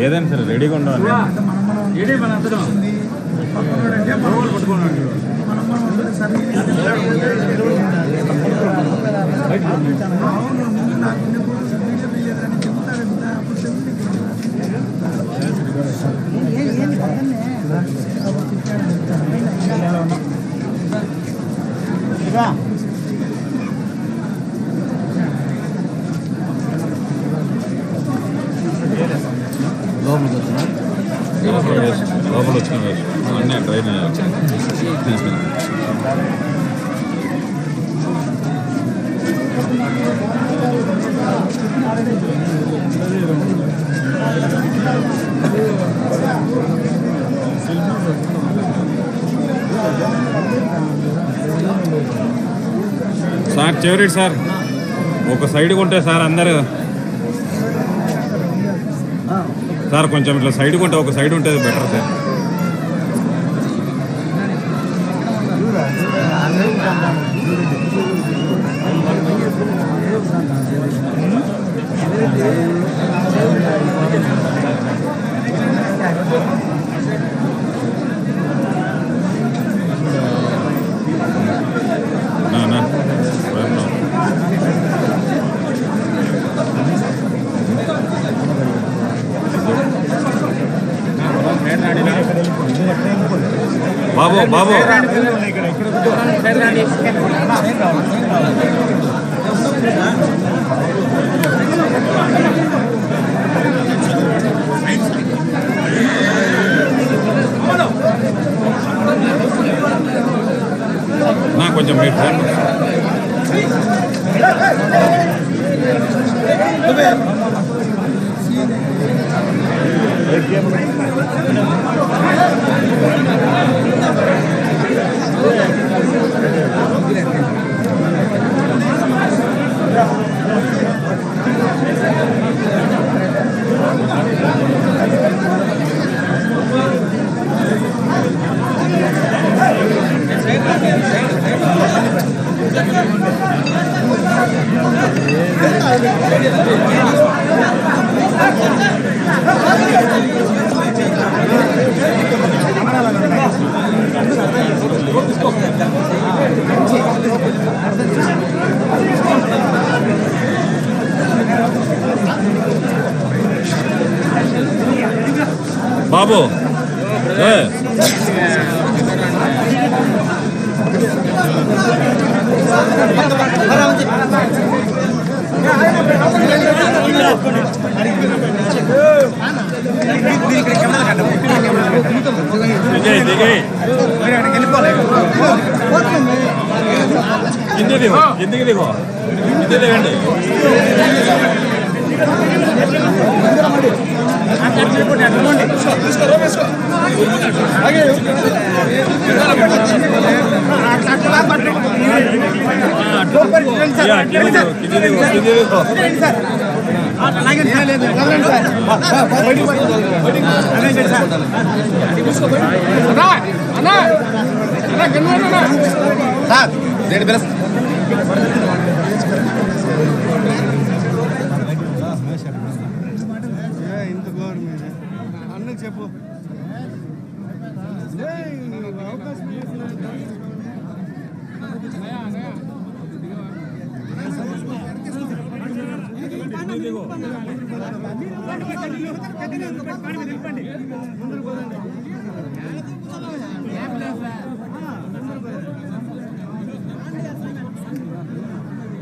ఏదైనా సరే రెడీగా ఉండాలి. లోపల వచ్చిన అన్నీ ట్రైన్ సార్ చివరి సార్ ఒక సైడ్గా ఉంటే సార్ అందరు సార్ కొంచెం ఇట్లా సైడ్గా ఉంటే ఒక సైడ్ ఉంటుంది బెటర్ సార్. బాబు బాబు నా కొంచెం మీరు ఫోన్ బాబు కిందికి దిగో కింది దిగండి. అన్నకు చెప్పు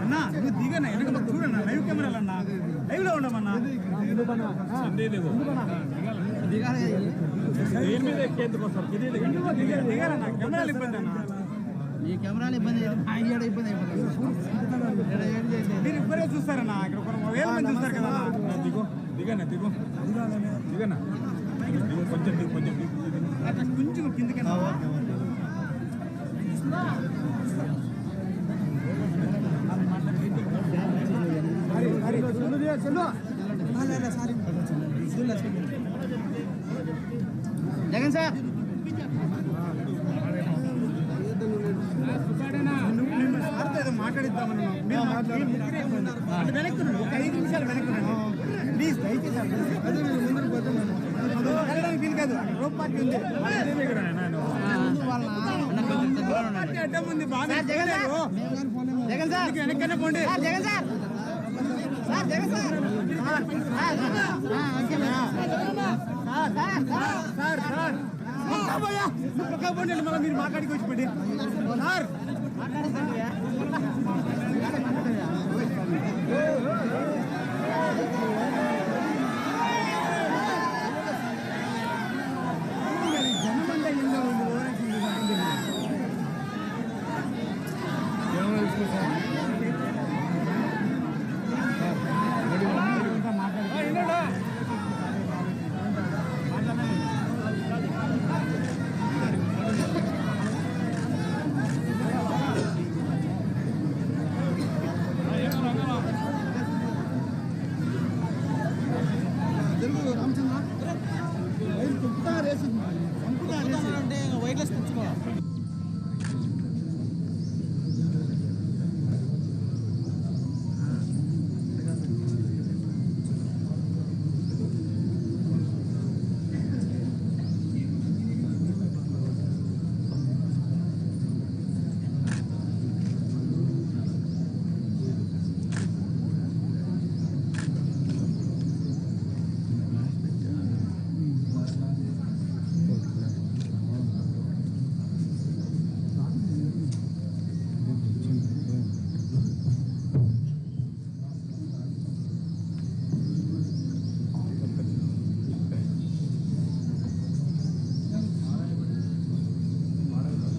అన్నా నువ్వు దిగన్నా వెనక చూడన్నా లైవ్ కెమెరాలు అన్నా లైవ్ లో ఉండమన్నా దిగాలన్నా కెమెరాలు ఇబ్బంది అన్నా ఈ కెమెరాలు ఇబ్బంది ఇబ్బంది అయిపోతుంది. మీరు ఇద్దరే చూస్తారన్నా ఇక్కడ వేల మంది చూస్తారు కదా. దిగో దిగన్నా దిగో దిగన్నా కొంచెం కొంచెం అట్లా కొంచెం కిందకన్నా జగన్ సార్ మాట్లాడిద్దామన్నా వెనక్కున్నాడు ఒక 5 నిమిషాలు వెనక్కున్నాడు ప్లీజ్ దయచేసి లేదు అక్కడ రోప్ పార్టీ ఉంది పార్టీ అడ్డం ఉంది బాగా జగన్ సార్ వెనక్కనే పోండి జగన్ సార్ జగన్ సార్ పోండి మళ్ళీ మీరు మాట్లాడికి వచ్చి పెట్టి సార్ అంటే వైర్లెస్ తెచ్చుకో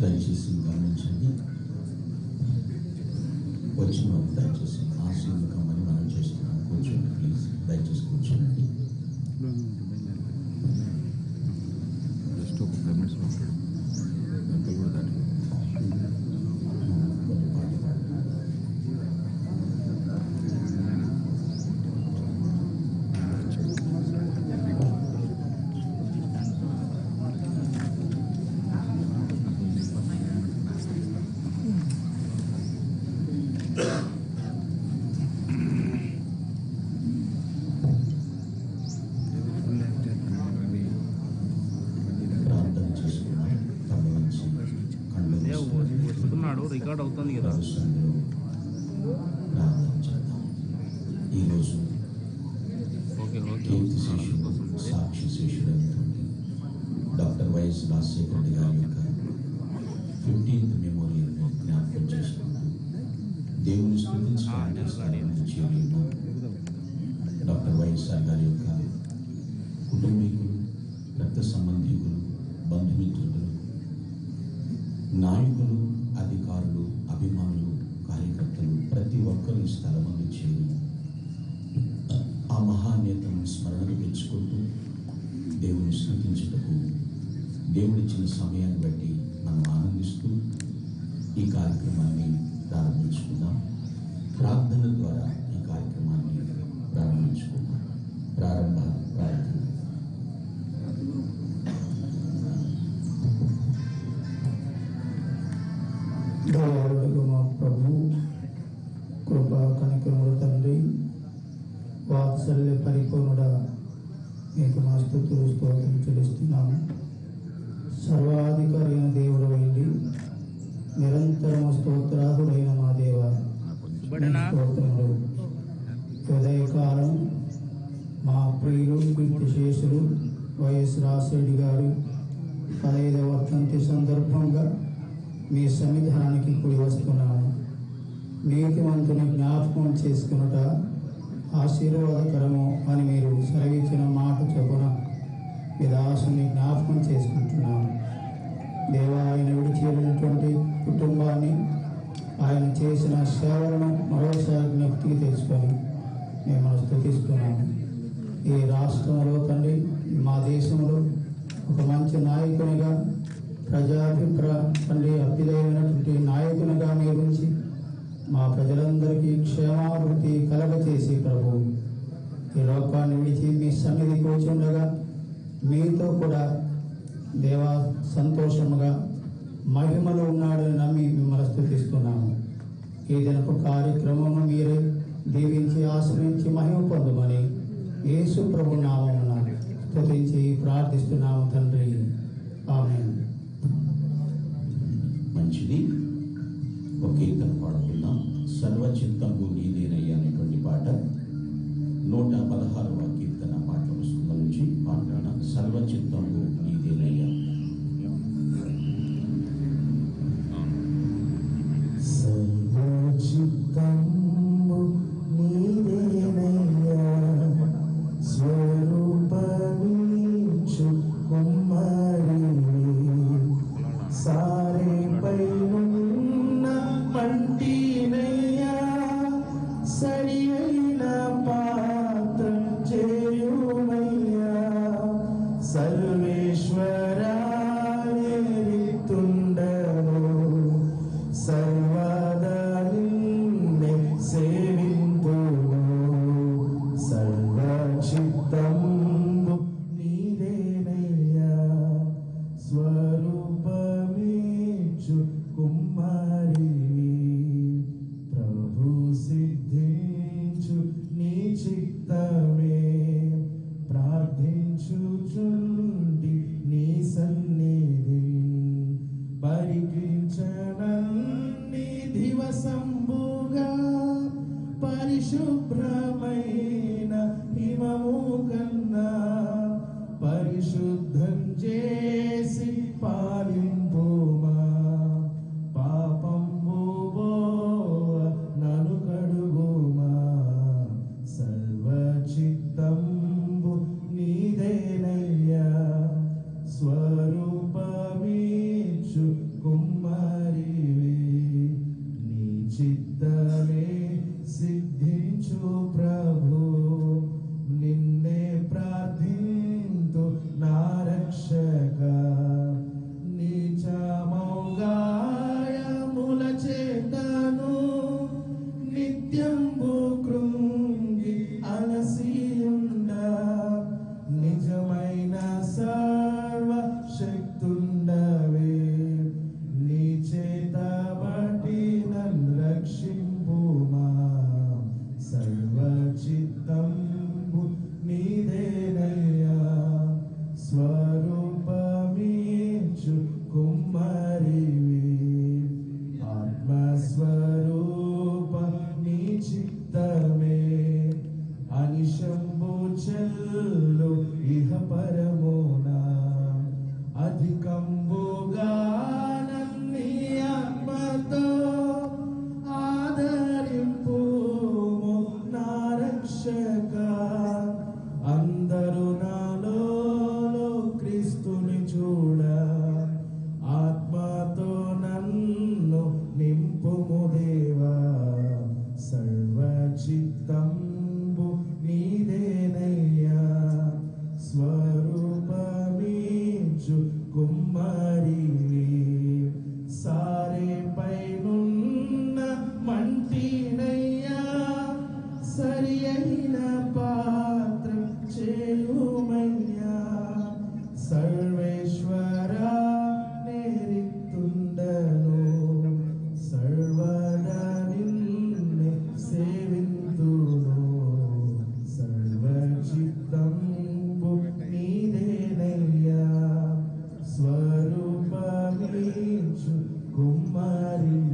దయచేసి గమనించండి. వచ్చిన వాళ్ళు దయచేసి ఆశీర్వకమని మనం చేస్తున్నాం. కూర్చోండి ప్లీజ్, దయచేసి కూర్చోండి. జస్ట్ ఒక 5 minutes మాట్లాడు గంటలు కూడా దాటి కొన్ని పాటలు పాడండి. ప్రార్థన చేసుకున్నాం. కళ్ళు నుంచి కళ్ళు వస్తున్నాడు రికార్డ్ అవుతుంది కదా భవిష్యత్తులో ప్రార్థన చేద్దాం. ఈరోజు ఓకే కీర్తి శేషుడు, సాక్షి శేషుడైనటువంటి డాక్టర్ వైఎస్ రాజశేఖర రెడ్డి గారి యొక్క 15th మెమోరియల్ని జ్ఞాపకం చేసుకుంటూ దేవుని స్తుతించడానికి స్థలాన్ని చేరి ఉన్నాం. డాక్టర్ వైఎస్ఆర్ గారి యొక్క కుటుంబీకులు, రక్త సంబంధీకులు, బంధుమిత్రులు, నాయకులు, అధికారులు, అభిమానులు, కార్యకర్తలు ప్రతి ఒక్కరు ఈ స్థలమందు చేరి ఆ మహానేతను స్మరణకు తెచ్చుకుంటూ దేవుని స్తుతించుటకు దేవుడిచ్చిన సమయాన్ని బట్టి మనం ఆనందిస్తూ ఈ కార్యక్రమాన్ని ప్రారంభించుకుందాం. ప్రార్థన ద్వారా ఈ కార్యక్రమాన్ని ప్రారంభించుకుందాం. ప్రారంభ ప్రార్థన. దయాళుడు మా ప్రభు, కృపా కనికరముల తండ్రి, వాత్సల్య పరిపూర్ణుడా, మీకు మా స్తుతులు స్తోత్రం చెల్లిస్తున్నాము. సర్వాధికారి అయిన దేవుడు అయింది, నిరంతరము స్తోత్రాదుడైన మా దేవ స్తోత్రములు. ఉదయకాలం మా ప్రియులు కీర్తిశేషులు వైఎస్ రాజశేఖర్ గారు 15వ వర్ధంతి సందర్భంగా మీ సన్నిధానానికి కూడి వస్తున్నాము. నీతిమంతుని జ్ఞాపకం చేసుకున్నట ఆశీర్వాదకరము అని మీరు సెలవిచ్చిన మాట చొప్పున మీ దాసుని జ్ఞాపకం చేసుకుంటున్నాము. దేవా, ఆయన విడిచేరినటువంటి కుటుంబాన్ని, ఆయన చేసిన సేవలను మరోసారి జ్ఞప్తికి తెచ్చుకొని మేము స్తుతిస్తున్నాము. ఈ రాష్ట్రంలో తండ్రి, మా దేశంలో ఒక మంచి నాయకునిగా, తండ్రి అభ్యుదయమైనటువంటి నాయకునిగా మీరు ఉంచి మా ప్రజలందరికీ క్షేమాభివృద్ధి కలగచేసి ప్రభు ఈ లోకాన్ని విడిచి మీ సన్నిధి కూర్చుండగా మీతో కూడా దేవా సంతోషముగా మహిమలో ఉన్నాడని నమ్మి మిమ్మల్ని స్తుతిస్తున్నాము. ఈ దినపు కార్యక్రమము మీరే దీవించి ఆశ్రయించి మహిమ పొందమని యేసు ప్రభు నామమున స్తుతించి ప్రార్థి ప్రార్థిస్తున్నాము తండ్రి, ఆమేన్. మంచిది. ఒక కీర్తన పాడుకుందాం. సర్వచిత్తంబు నీదేనయ్యా అనేటువంటి పాట 116వ కీర్తన పాటల పుస్తకం నుంచి పాడుకుందాం. సర్వచిత్తంబు నీదేనయ్యా. సర్వచిత్తంబు నీదేనయ్యా, స్వరూపమిచ్చు కుమ్మరివి, సారేపై ఉన్న పంటినయ్యా, సరి అయిన పాత్రం చేయుమయ్యా, సర్వేశ్వరాతుండను సర్వదా నిన్నే సేవింతును, సర్వచిత్తంబు నీదేనయ్యా, స్వరూపమిచ్చు కుమ్మరివి, ప్రభు సిద్ధించు నీ చిత్తమే, ప్రార్థించుచుండి నీ సన్నిధి, పరికించనన్ని దివసంబుగా, పరిశుభ్రమైన హిమము కన్నా పరిశుద్ధం చేసి పాలింపుమా, పాపంబు నను కడుగుమా, సర్వచిత్తంబు నీదేనయ్యా, స్వరూపమిచ్చు కుమ్మరివి, నీ చిత్తమే సిద్ధించు ప్రభు, నిన్నే ప్రార్థింతు నా రక్షక, నీచమౌగాయముల చేతను నిత్యంబు కృంగి అలసియుండ, నిజమైన సర్వశక్తుండవే, నీ చేత బట్టి నన్ను రక్షింపుమా, సర్వచిత్తంబు నీదేనయ్యా, స్వరూపమిచ్చు కుమ్మరివి, ఆత్మస్వరూప నీ చిత్తమే, అనిశంభు చెల్లు ఇహ పరమునా, అధికంబుగా నన్ని ఆత్మతో ఆదరింపు నా రక్షక, అందరూ నాలో క్రీస్తుని చూడ, ఆత్మతో నన్ను నింపుము దేవా, సర్వచిత్తంబు నీదేనయ్యా, స్వరూపమిచ్చు కుమ్మరివి, సారేపై నున్న మంటినయ్యా, సరి అయిన పాత్రం చేయుమయ్యా, సర్వేశ్వరా నేరితుండను సర్వదా నిన్నే సేవింతును, సర్వచిత్తంబు నీదేనయ్యా, స్వరూపమిచ్చు కుమ్మరివి.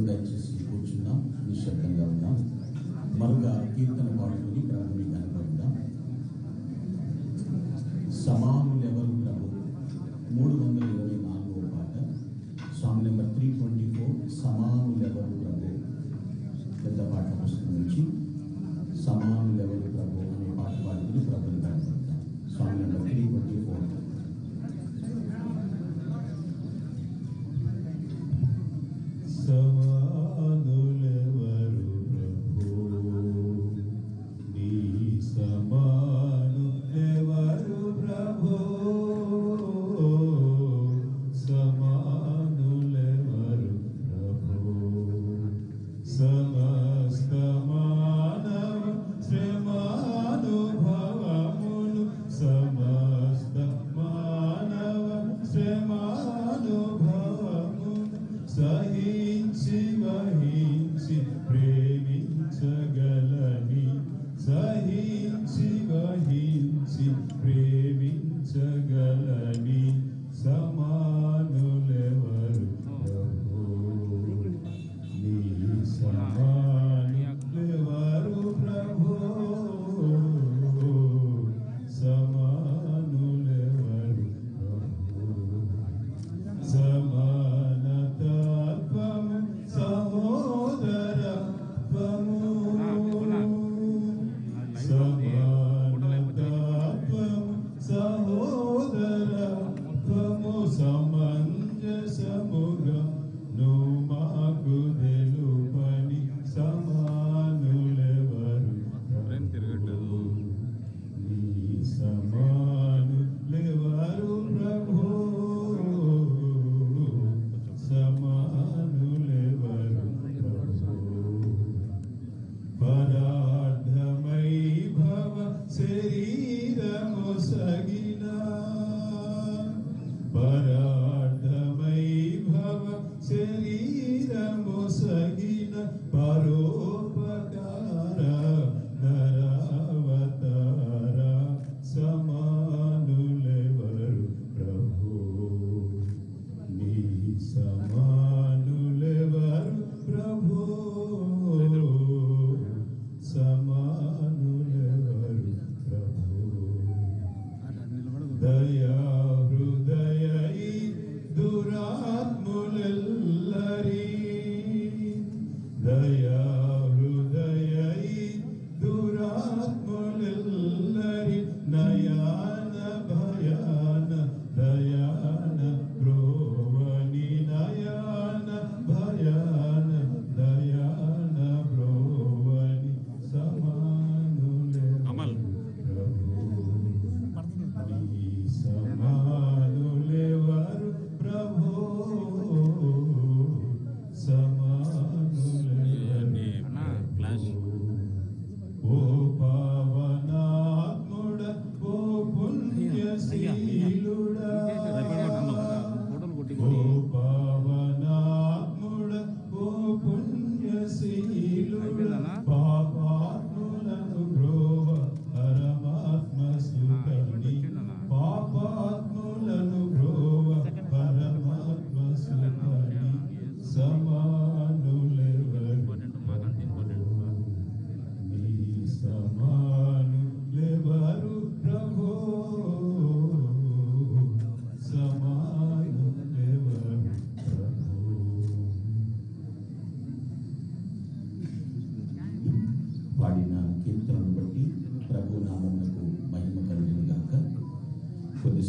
దయచేసి కూర్చున్నాం, నిశ్శబ్దంగా ఉన్నాం. మరొక కీర్తన పాడుకుని ప్రభుని కనపడదాం. సమానులెవరు ప్రభు 324వ పాట, సాంగ్ నెంబర్ 324, సమానులెవరు ప్రభు. పెద్ద పాట పుస్తకం నుంచి సమానులెవరు ప్రభు అనే పాట పాడుకుని ప్రభుని కనపడదాం. Song number 324. సమానులెవరు ప్రభు, నీ సమానులెవరు ప్రభు,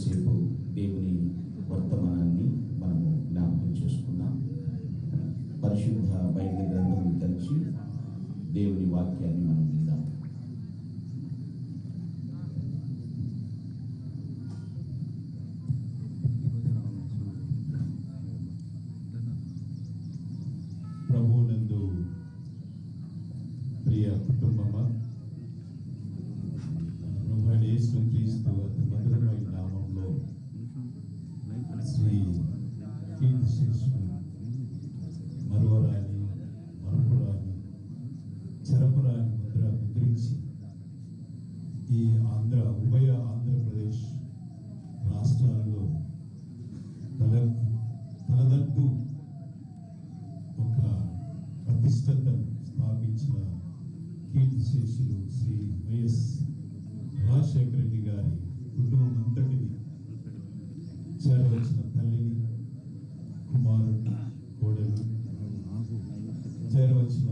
కొద్దిసేపు దేవుని వర్తమానాన్ని మనము జ్ఞాపకం చేసుకుందాం. పరిశుద్ధ బైబిల్ గ్రంథం తెరిచి దేవుని వాక్యాన్ని మనం విందాం. ప్రభువునందు ప్రియ కుటుంబమా, ప్రభువైన యేసుక్రీస్తు అతి మధురమైన నామంలో శ్రీ కీర్తి శిష్యులు మరువరాని మరపురాని చెరపురాని ముద్రించి ఈ ఉభయ ఆంధ్రప్రదేశ్ రాష్ట్రాల్లో తనదంటూ ఒక ప్రతిష్టతను స్థాపించిన కీర్తి శేషులు శ్రీ వైఎస్ రాజశేఖర రెడ్డి గారి కుటుంబం అంతటిని చేరవచ్చిన తల్లిని, కుమారుడు, కోడలు, చేరవచ్చిన